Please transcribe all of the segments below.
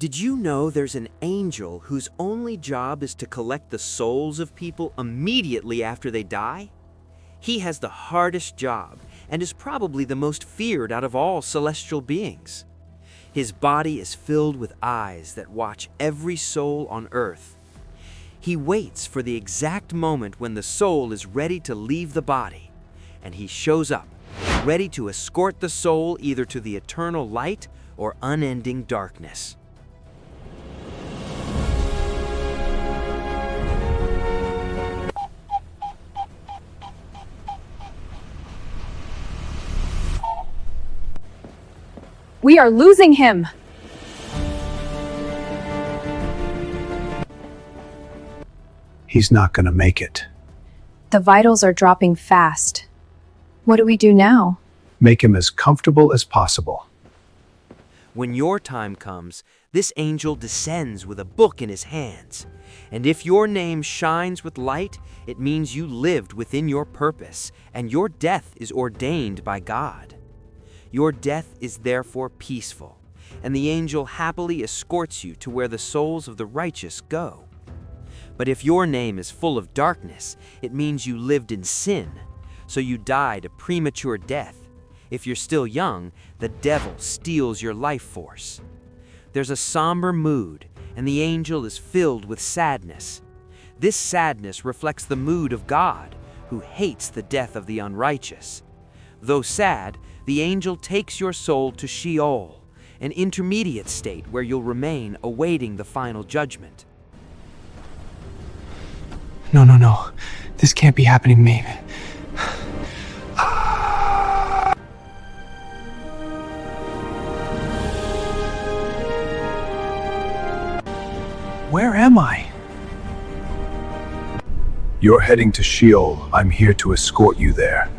Did you know there's an angel whose only job is to collect the souls of people immediately after they die? He has the hardest job and is probably the most feared out of all celestial beings. His body is filled with eyes that watch every soul on earth. He waits for the exact moment when the soul is ready to leave the body, and he shows up, ready to escort the soul either to the eternal light or unending darkness. We are losing him! He's not gonna make it. The vitals are dropping fast. What do we do now? Make him as comfortable as possible. When your time comes, this angel descends with a book in his hands. And if your name shines with light, it means you lived within your purpose, and your death is ordained by God. Your death is therefore peaceful, and the angel happily escorts you to where the souls of the righteous go. But if your name is full of darkness, it means you lived in sin, so you died a premature death. If you're still young, the devil steals your life force. There's a somber mood, and the angel is filled with sadness. This sadness reflects the mood of God, who hates the death of the unrighteous. Though sad, the angel takes your soul to Sheol, an intermediate state where you'll remain awaiting the final judgment. No. This can't be happening to me. Where am I? You're heading to Sheol. I'm here to escort you there.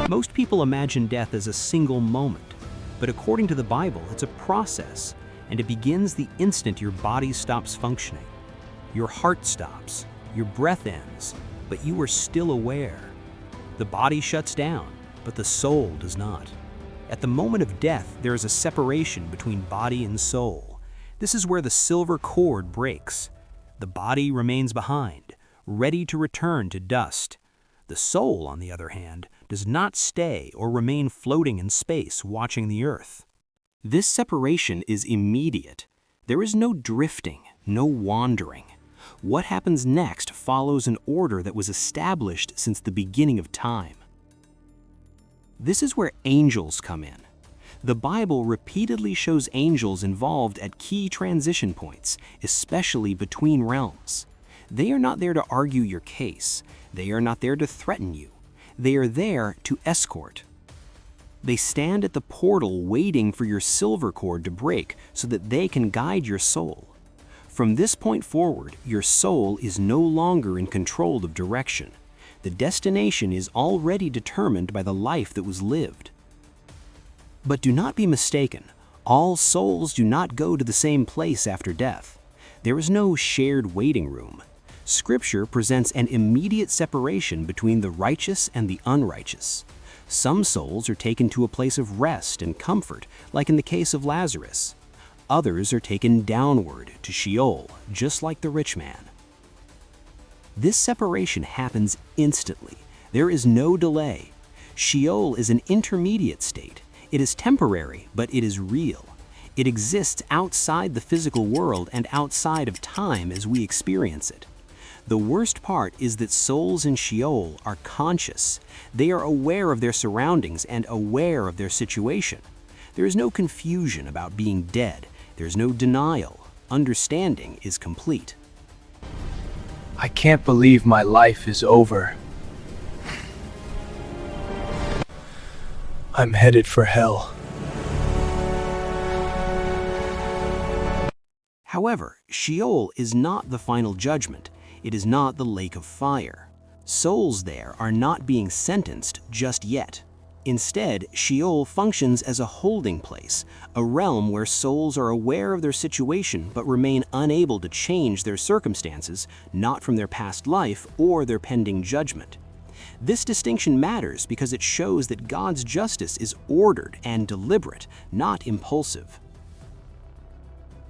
Most people imagine death as a single moment, but according to the Bible, it's a process, and it begins the instant your body stops functioning. Your heart stops, your breath ends, but you are still aware. The body shuts down, but the soul does not. At the moment of death, there is a separation between body and soul. This is where the silver cord breaks. The body remains behind, ready to return to dust. The soul, on the other hand, does not stay or remain floating in space watching the earth. This separation is immediate. There is no drifting, no wandering. What happens next follows an order that was established since the beginning of time. This is where angels come in. The Bible repeatedly shows angels involved at key transition points, especially between realms. They are not there to argue your case. They are not there to threaten you. They are there to escort. They stand at the portal waiting for your silver cord to break so that they can guide your soul. From this point forward, your soul is no longer in control of direction. The destination is already determined by the life that was lived. But do not be mistaken. All souls do not go to the same place after death. There is no shared waiting room. Scripture presents an immediate separation between the righteous and the unrighteous. Some souls are taken to a place of rest and comfort, like in the case of Lazarus. Others are taken downward to Sheol, just like the rich man. This separation happens instantly. There is no delay. Sheol is an intermediate state. It is temporary, but it is real. It exists outside the physical world and outside of time as we experience it. The worst part is that souls in Sheol are conscious. They are aware of their surroundings and aware of their situation. There is no confusion about being dead. There is no denial. Understanding is complete. I can't believe my life is over. I'm headed for hell. However, Sheol is not the final judgment. It is not the lake of fire. Souls there are not being sentenced just yet. Instead, Sheol functions as a holding place, a realm where souls are aware of their situation but remain unable to change their circumstances, not from their past life or their pending judgment. This distinction matters because it shows that God's justice is ordered and deliberate, not impulsive.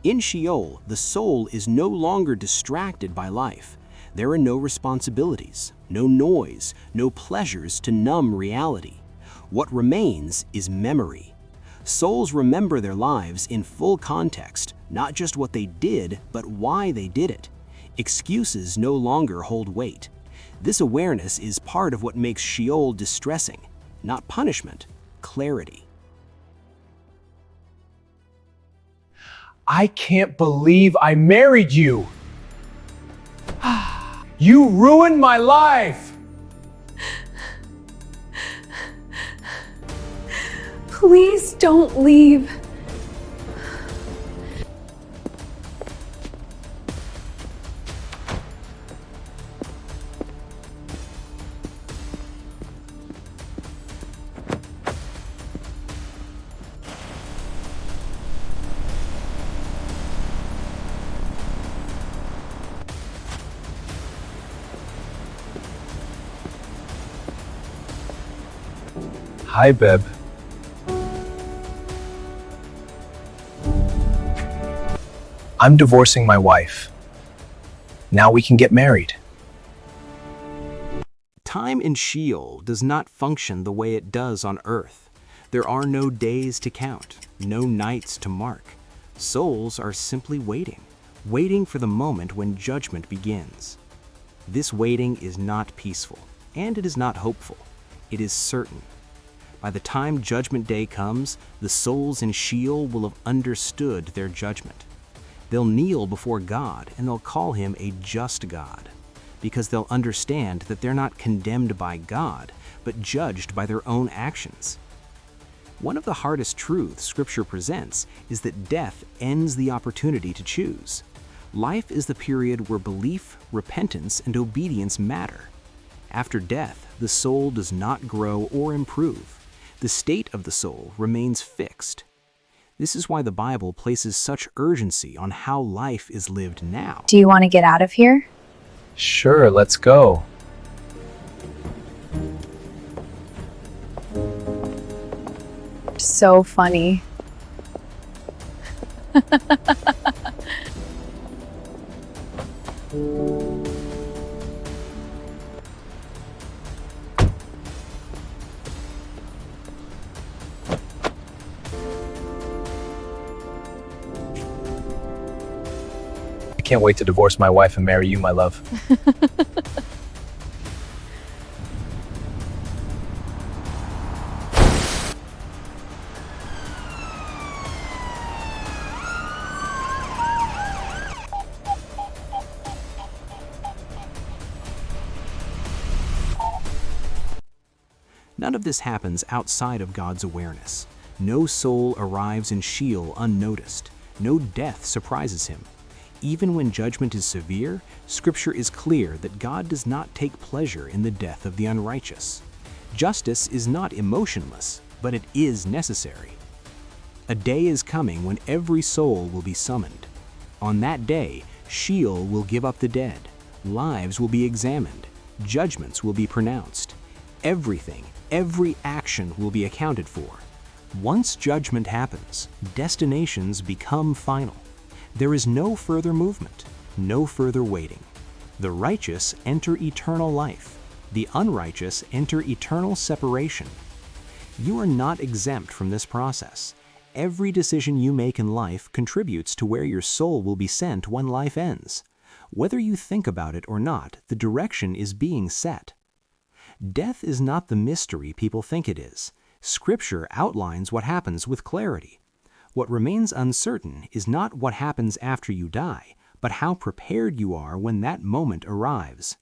In Sheol, the soul is no longer distracted by life. There are no responsibilities, no noise, no pleasures to numb reality. What remains is memory. Souls remember their lives in full context, not just what they did, but why they did it. Excuses no longer hold weight. This awareness is part of what makes Sheol distressing, not punishment, clarity. I can't believe I married you. You ruined my life. Please don't leave. Hi, Beb. I'm divorcing my wife. Now we can get married. Time in Sheol does not function the way it does on Earth. There are no days to count, no nights to mark. Souls are simply waiting for the moment when judgment begins. This waiting is not peaceful, and it is not hopeful. It is certain. By the time Judgment Day comes, the souls in Sheol will have understood their judgment. They'll kneel before God and they'll call him a just God, because they'll understand that they're not condemned by God, but judged by their own actions. One of the hardest truths Scripture presents is that death ends the opportunity to choose. Life is the period where belief, repentance, and obedience matter. After death, the soul does not grow or improve. The state of the soul remains fixed. This is why the Bible places such urgency on how life is lived now. Do you want to get out of here? Sure, let's go. So funny. I can't wait to divorce my wife and marry you, my love. None of this happens outside of God's awareness. No soul arrives in Sheol unnoticed. No death surprises him. Even when judgment is severe, Scripture is clear that God does not take pleasure in the death of the unrighteous. Justice is not emotionless, but it is necessary. A day is coming when every soul will be summoned. On that day, Sheol will give up the dead, lives will be examined, judgments will be pronounced. Everything, every action will be accounted for. Once judgment happens, destinations become final. There is no further movement, no further waiting. The righteous enter eternal life. The unrighteous enter eternal separation. You are not exempt from this process. Every decision you make in life contributes to where your soul will be sent when life ends. Whether you think about it or not, the direction is being set. Death is not the mystery people think it is. Scripture outlines what happens with clarity. What remains uncertain is not what happens after you die, but how prepared you are when that moment arrives.